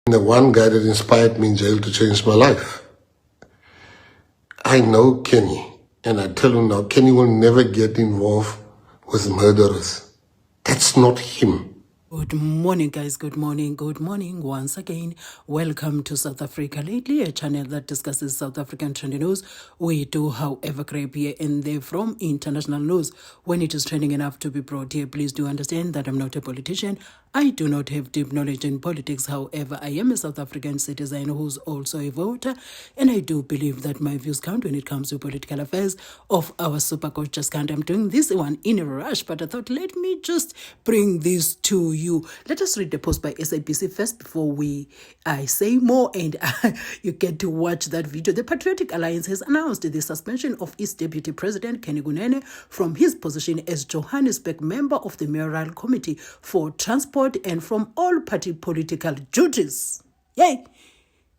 The one guy that inspired me in jail to change my life. I know Kenny, and I tell you now, Kenny will never get involved with murderers. That's not him. Good morning, guys. Good morning. Good morning once again. Welcome to South Africa Lately, a channel that discusses South African trending news. We do, however, grab here and there from international news. When it is trending enough to be brought here, please do understand that I'm not a politician. I do not have deep knowledge in politics. However, I am a South African citizen who's also a voter, and I do believe that my views count when it comes to political affairs of our super gorgeous country. I'm doing this one in a rush, but I thought, let me just bring this to you. Let us read the post by SABC first before I say more and you get to watch that video. The Patriotic Alliance has announced the suspension of its Deputy President Kunene from his position as Johannesburg member of the Mayoral Committee for Transport and from all party political duties. Yay!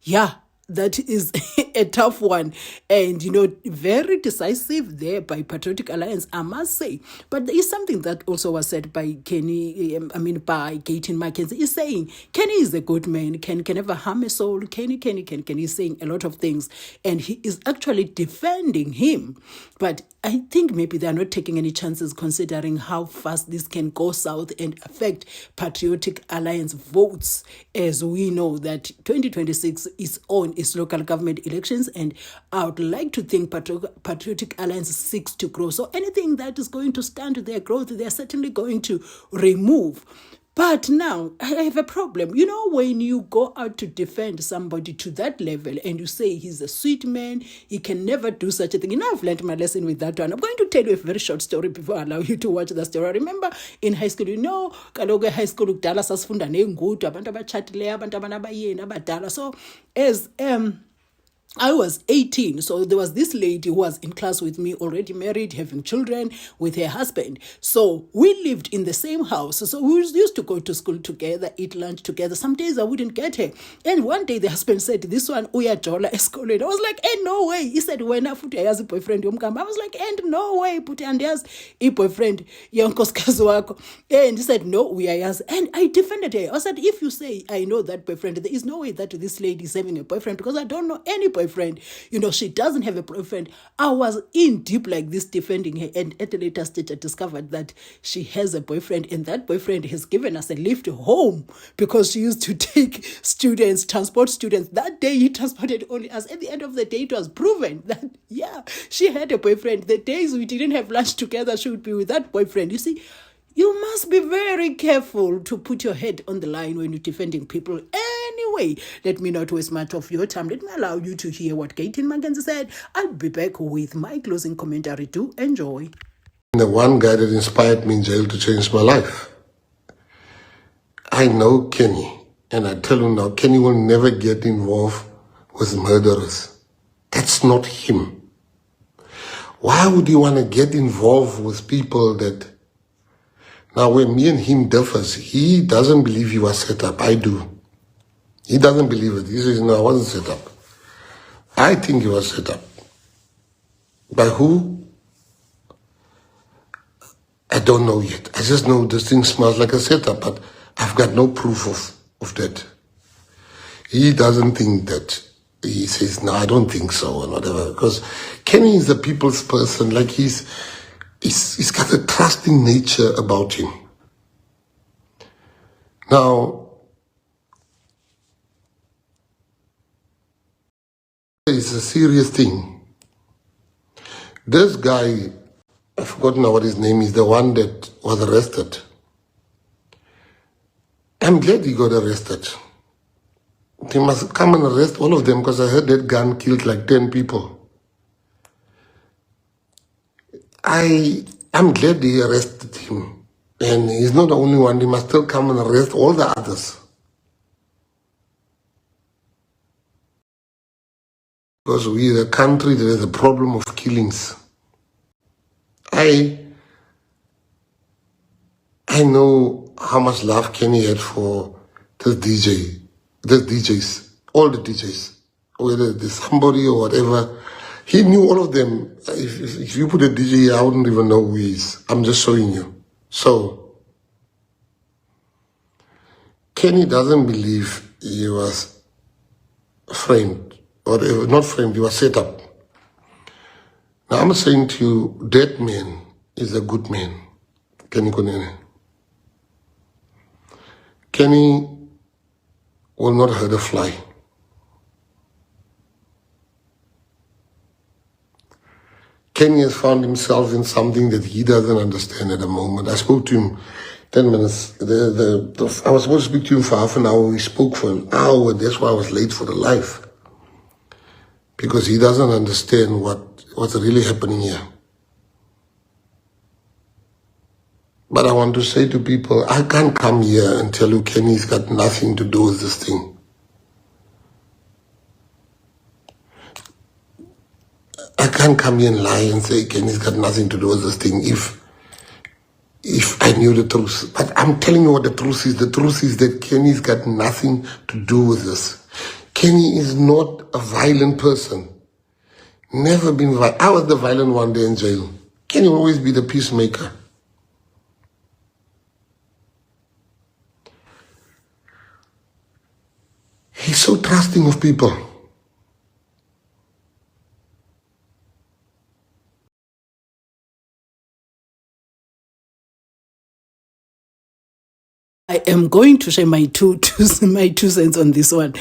Yeah. That is a tough one, and very decisive there by Patriotic Alliance, I must say. But there is something that also was said by by Gayton Mackenzie. He's saying Kenny is a good man, can never harm a soul. Kenny is saying a lot of things, and he is actually defending him. But I think maybe they are not taking any chances, considering how fast this can go south and affect Patriotic Alliance votes, as we know that 2026 is on its local government elections, and I would like to think Patriotic Alliance seeks to grow. So anything that is going to stand to their growth, they are certainly going to remove. But now, I have a problem. When you go out to defend somebody to that level and you say he's a sweet man, he can never do such a thing. I've learned my lesson with that one. I'm going to tell you a very short story before I allow you to watch the story. I remember in high school, kaloku high school kudala sasifunda nengudu, abantu abatshatileyo, abantu abayeni abadala. So as I was 18, so there was this lady who was in class with me, already married, having children with her husband. So we lived in the same house. So we used to go to school together, eat lunch together. Some days I wouldn't get her. And one day the husband said, this one, uyajola esikolweni. I was like, no way. He said, wena futhi ayazi boyfriend yomkama. I was like, and no way, puti andiyazi boyfriend yonkosikazi wakho. And he said, no, uyayazi. And I defended her. I said, if you say I know that boyfriend, there is no way that this lady is having a boyfriend, because I don't know any boyfriend. She doesn't have a boyfriend. I was in deep like this defending her, and at a later stage I discovered that she has a boyfriend, and that boyfriend has given us a lift home because she used to take transport students. That day he transported only us. At the end of the day, it was proven that she had a boyfriend. The days we didn't have lunch together, she would be with that boyfriend. You see, you must be very careful to put your head on the line when you're defending people. Anyway, let me not waste much of your time. Let me allow you to hear what Gayton Mackenzie said. I'll be back with my closing commentary. Do enjoy. The one guy that inspired me in jail to change my life. I know Kenny, and I tell you now, Kenny will never get involved with murderers. That's not him. Why would you want to get involved with people that... Now, when me and him differs, he doesn't believe he was set up. I do. He doesn't believe it. He says, no, I wasn't set up. I think he was set up. By who? I don't know yet. I just know this thing smells like a setup, but I've got no proof of that. He doesn't think that. He says, no, I don't think so, and whatever. Because Kenny is a people's person. Like he's got a trusting nature about him. Now, it's a serious thing. This guy, I've forgotten now what his name is, the one that was arrested. I'm glad he got arrested. They must come and arrest all of them, because I heard that gun killed like 10 people. I'm glad they arrested him. And he's not the only one. They must still come and arrest all the others. Because we're a country that has a problem of killings. I know how much love Kenny had for this DJs, all the DJs, whether it's somebody or whatever. He knew all of them. If you put a DJ here, I wouldn't even know who he is. I'm just showing you. So, Kenny doesn't believe he was framed, or not framed, he was set up. Now I'm saying to you, that man is a good man, Kenny Kunene. Kenny will not hurt a fly. Kenny has found himself in something that he doesn't understand at the moment. I spoke to him 10 minutes. I was supposed to speak to him for half an hour. We spoke for an hour. That's why I was late for the live. Because he doesn't understand what's really happening here. But I want to say to people, I can't come here and tell you Kenny's got nothing to do with this thing. I can't come here and lie and say Kenny's got nothing to do with this thing if I knew the truth. But I'm telling you what the truth is. The truth is that Kenny's got nothing to do with this. Kenny is not a violent person. Never been violent. I was the violent one day in jail. Kenny will always be the peacemaker. He's so trusting of people. I am going to share my two cents on this one.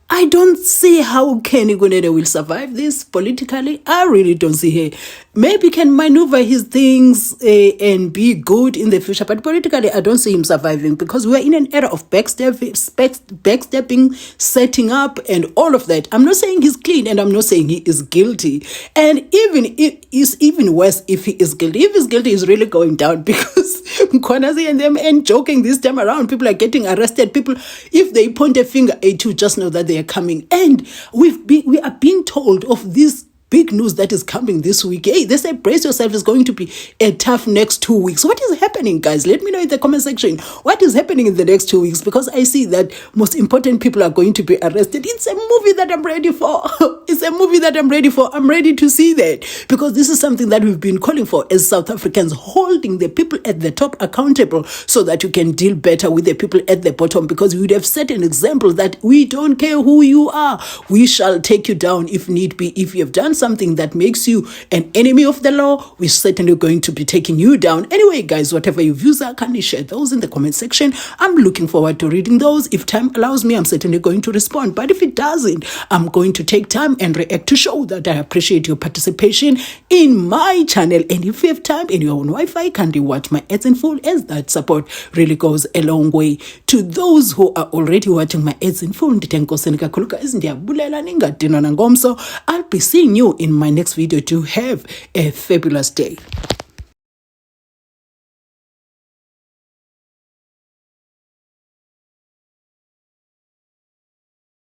I don't see how Kenny Kunene will survive this politically. I really don't see her. Maybe can maneuver his things and be good in the future, but politically I don't see him surviving because we are in an era of backstepping, setting up and all of that. I'm not saying he's clean and I'm not saying he is guilty. And even it is even worse if he is guilty. If he's guilty, he's really going down because Kwanazi and them ain't joking this time around. People are getting arrested. People, if they point a finger at you, just know that they are coming. And we are being told of this big news that is coming this week. Hey, they say brace yourself, is going to be a tough next 2 weeks. What is happening, guys? Let me know in the comment section. What is happening in the next 2 weeks? Because I see that most important people are going to be arrested. It's a movie that I'm ready for. It's a movie that I'm ready for. I'm ready to see that. Because this is something that we've been calling for as South Africans, holding the people at the top accountable so that you can deal better with the people at the bottom. Because we would have set an example that we don't care who you are. We shall take you down if need be. If you have done something that makes you an enemy of the law, we're certainly going to be taking you down. Anyway, guys, whatever your views are, kindly share those in the comment section. I'm looking forward to reading those. If time allows me, I'm certainly going to respond. But if it doesn't, I'm going to take time and react to show that I appreciate your participation in my channel. And if you have time in your own Wi-Fi, kindly watch my ads in full, as that support really goes a long way. To those who are already watching my ads in full, I'll be seeing you in my next video. To have a fabulous day.